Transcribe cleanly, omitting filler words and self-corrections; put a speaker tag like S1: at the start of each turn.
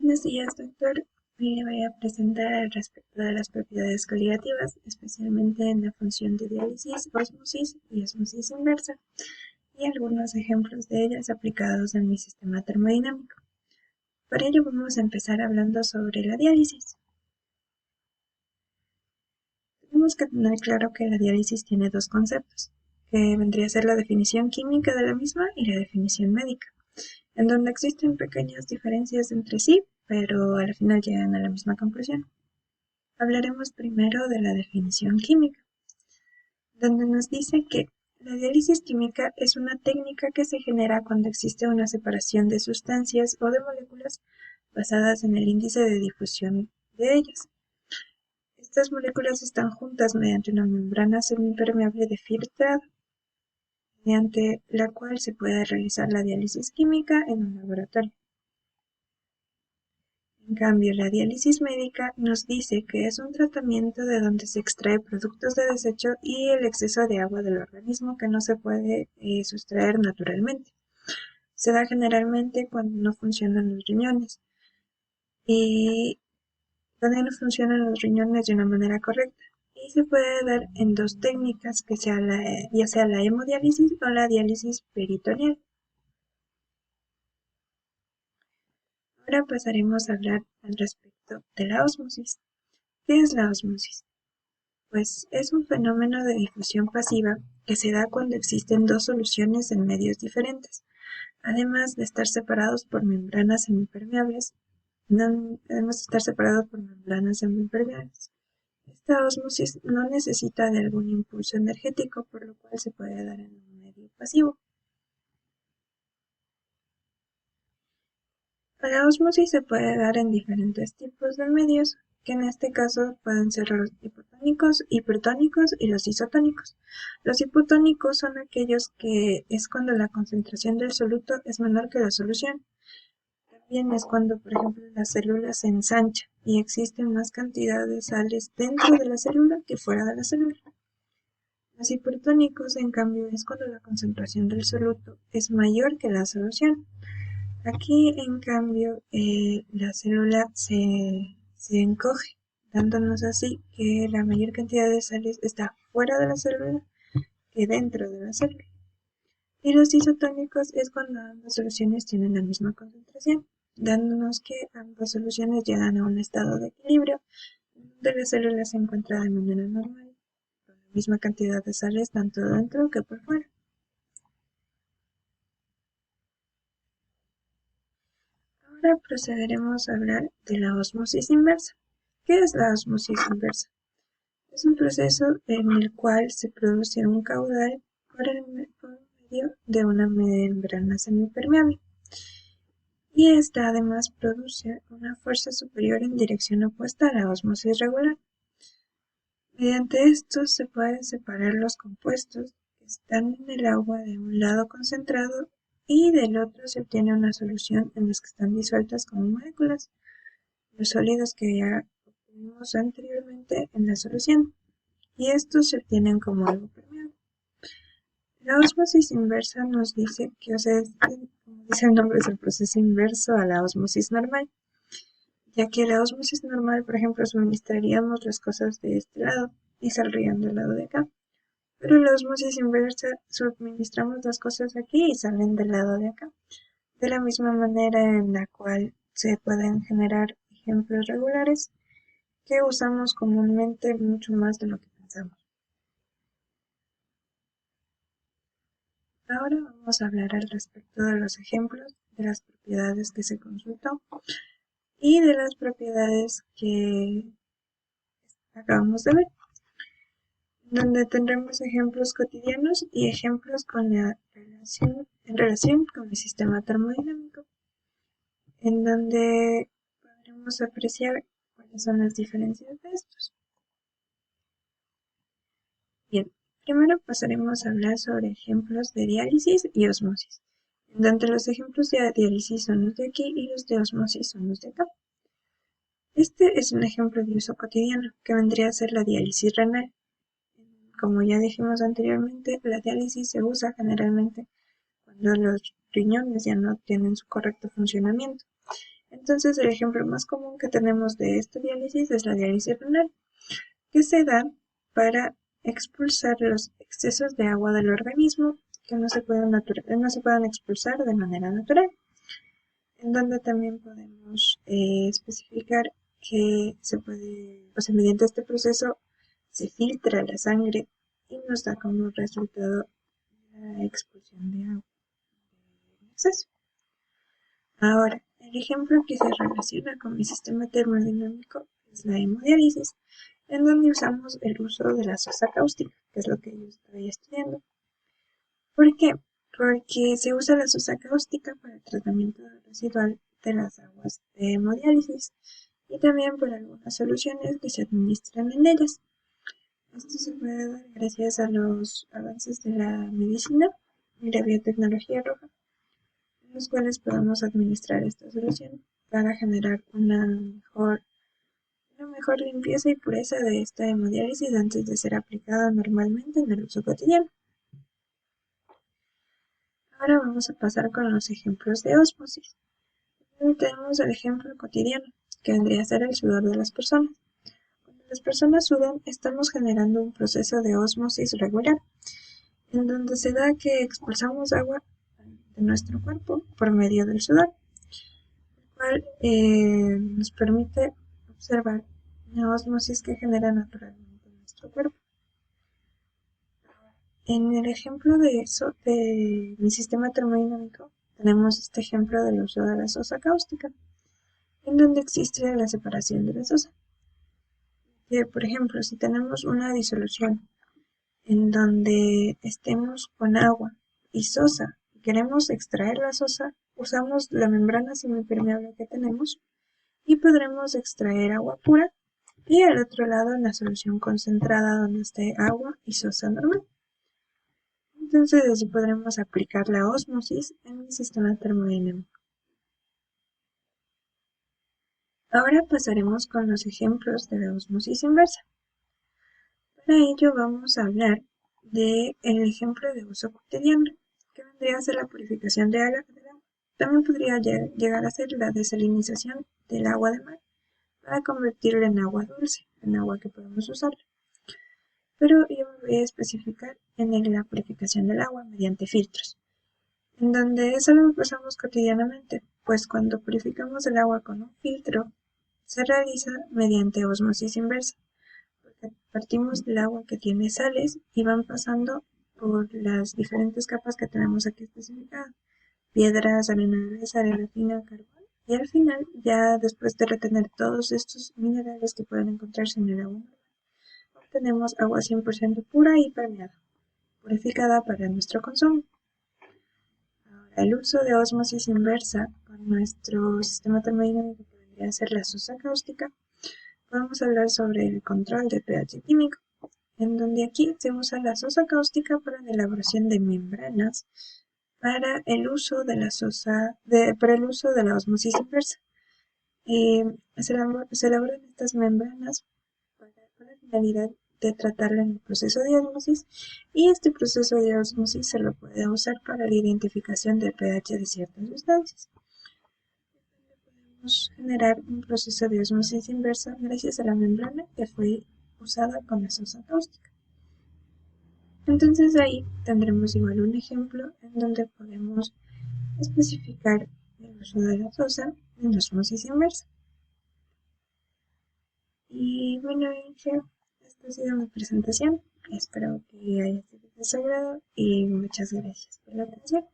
S1: Buenos días, doctor. Hoy le voy a presentar al respecto de las propiedades coligativas, especialmente en la función de diálisis, ósmosis y ósmosis inversa, y algunos ejemplos de ellas aplicados en mi sistema termodinámico. Por ello vamos a empezar hablando sobre la diálisis. Tenemos que tener claro que la diálisis tiene dos conceptos, que vendría a ser la definición química de la misma y la definición médica, en donde existen pequeñas diferencias entre sí, pero al final llegan a la misma conclusión. Hablaremos primero de la definición química, donde nos dice que la diálisis química es una técnica que se genera cuando existe una separación de sustancias o de moléculas basadas en el índice de difusión de ellas. Estas moléculas están juntas mediante una membrana semipermeable de filtrado, mediante la cual se puede realizar la diálisis química en un laboratorio. En cambio, la diálisis médica nos dice que es un tratamiento de donde se extrae productos de desecho y el exceso de agua del organismo que no se puede sustraer naturalmente. Se da generalmente cuando no funcionan los riñones y cuando no funcionan los riñones de una manera correcta. Y se puede dar en dos técnicas, que sea ya sea la hemodiálisis o la diálisis peritoneal. Ahora pasaremos a hablar al respecto de la ósmosis. ¿Qué es la ósmosis? Pues es un fenómeno de difusión pasiva que se da cuando existen dos soluciones en medios diferentes, además de estar separados por membranas semipermeables. Esta ósmosis no necesita de algún impulso energético, por lo cual se puede dar en un medio pasivo. La ósmosis se puede dar en diferentes tipos de medios, que en este caso pueden ser los hipotónicos, hipertónicos y los isotónicos. Los hipotónicos son aquellos que es cuando la concentración del soluto es menor que la solución. También es cuando, por ejemplo, la célula se ensancha y existe más cantidad de sales dentro de la célula que fuera de la célula. Los hipertónicos, en cambio, es cuando la concentración del soluto es mayor que la solución. Aquí, en cambio, la célula se encoge, dándonos así que la mayor cantidad de sales está fuera de la célula que dentro de la célula. Y los isotónicos es cuando ambas soluciones tienen la misma concentración, dándonos que ambas soluciones llegan a un estado de equilibrio, donde la célula se encuentra de manera normal, con la misma cantidad de sales tanto dentro que por fuera. Ahora procederemos a hablar de la ósmosis inversa. ¿Qué es la ósmosis inversa? Es un proceso en el cual se produce un caudal por medio de una membrana semipermeable. Y esta además produce una fuerza superior en dirección opuesta a la ósmosis regular. Mediante esto se pueden separar los compuestos que están en el agua de un lado concentrado y del otro se obtiene una solución en las que están disueltas como moléculas, los sólidos que ya obtuvimos anteriormente en la solución, y estos se obtienen como algo permeable. La ósmosis inversa nos dice que, como dice el nombre, es el proceso inverso a la ósmosis normal, ya que la ósmosis normal, por ejemplo, suministraríamos las cosas de este lado y saldrían del lado de acá. Pero la ósmosis inversa suministramos las cosas aquí y salen del lado de acá. De la misma manera en la cual se pueden generar ejemplos regulares que usamos comúnmente mucho más de lo que pensamos. Ahora vamos a hablar al respecto de los ejemplos, de las propiedades que se consultó y de las propiedades que acabamos de ver, donde tendremos ejemplos cotidianos y ejemplos en relación con el sistema termodinámico, en donde podremos apreciar cuáles son las diferencias de estos. Bien, primero pasaremos a hablar sobre ejemplos de diálisis y ósmosis, en donde los ejemplos de diálisis son los de aquí y los de ósmosis son los de acá. Este es un ejemplo de uso cotidiano, que vendría a ser la diálisis renal. Como ya dijimos anteriormente, la diálisis se usa generalmente cuando los riñones ya no tienen su correcto funcionamiento. Entonces, el ejemplo más común que tenemos de esta diálisis es la diálisis renal, que se da para expulsar los excesos de agua del organismo que no se puedan expulsar de manera natural, en donde también podemos especificar que se puede, o sea, mediante este proceso se filtra la sangre y nos da como resultado la expulsión de agua en exceso. Ahora, el ejemplo que se relaciona con mi sistema termodinámico es la hemodiálisis, en donde usamos el uso de la sosa cáustica, que es lo que yo estoy estudiando. ¿Por qué? Porque se usa la sosa cáustica para el tratamiento residual de las aguas de hemodiálisis y también por algunas soluciones que se administran en ellas. Esto se puede dar gracias a los avances de la medicina y la biotecnología roja, en los cuales podemos administrar esta solución para generar una mejor limpieza y pureza de esta hemodiálisis antes de ser aplicada normalmente en el uso cotidiano. Ahora vamos a pasar con los ejemplos de ósmosis. Tenemos el ejemplo cotidiano, que vendría a ser el sudor de las personas. Cuando las personas sudan, estamos generando un proceso de ósmosis regular, en donde se da que expulsamos agua de nuestro cuerpo por medio del sudor, el cual nos permite observar la ósmosis que genera naturalmente nuestro cuerpo. En el ejemplo de eso, de mi sistema termodinámico, tenemos este ejemplo del uso de la sosa cáustica, en donde existe la separación de la sosa. Por ejemplo, si tenemos una disolución en donde estemos con agua y sosa y queremos extraer la sosa, usamos la membrana semipermeable que tenemos y podremos extraer agua pura y al otro lado en la solución concentrada donde esté agua y sosa normal. Entonces así podremos aplicar la ósmosis en el sistema termodinámico. Ahora pasaremos con los ejemplos de la ósmosis inversa. Para ello vamos a hablar del ejemplo de uso cotidiano, que vendría a ser la purificación de agua. También podría llegar a ser la desalinización del agua de mar para convertirla en agua dulce, en agua que podemos usar. Pero yo me voy a especificar en la purificación del agua mediante filtros, en donde eso lo usamos cotidianamente, pues cuando purificamos el agua con un filtro, se realiza mediante ósmosis inversa, porque partimos del agua que tiene sales y van pasando por las diferentes capas que tenemos aquí especificadas: piedras, arena gruesa, arena fina, carbón, y al final, ya después de retener todos estos minerales que pueden encontrarse en el agua normal, obtenemos agua 100% pura y permeada, purificada para nuestro consumo. Ahora, el uso de ósmosis inversa con nuestro sistema termodinámico, que vendría a ser la sosa cáustica, podemos hablar sobre el control de pH químico, en donde aquí se usa la sosa cáustica para la elaboración de membranas para el uso de la ósmosis inversa. Se elaboran estas membranas con la finalidad de tratarla en el proceso de ósmosis, y este proceso de ósmosis se lo puede usar para la identificación del pH de ciertas sustancias. Podemos generar un proceso de ósmosis inversa gracias a la membrana que fue usada con la sosa cáustica. Entonces ahí tendremos igual un ejemplo en donde podemos especificar el uso de la sosa en la ósmosis inversa. Y bueno, esta ha sido mi presentación. Espero que haya sido de su agrado y muchas gracias por la atención.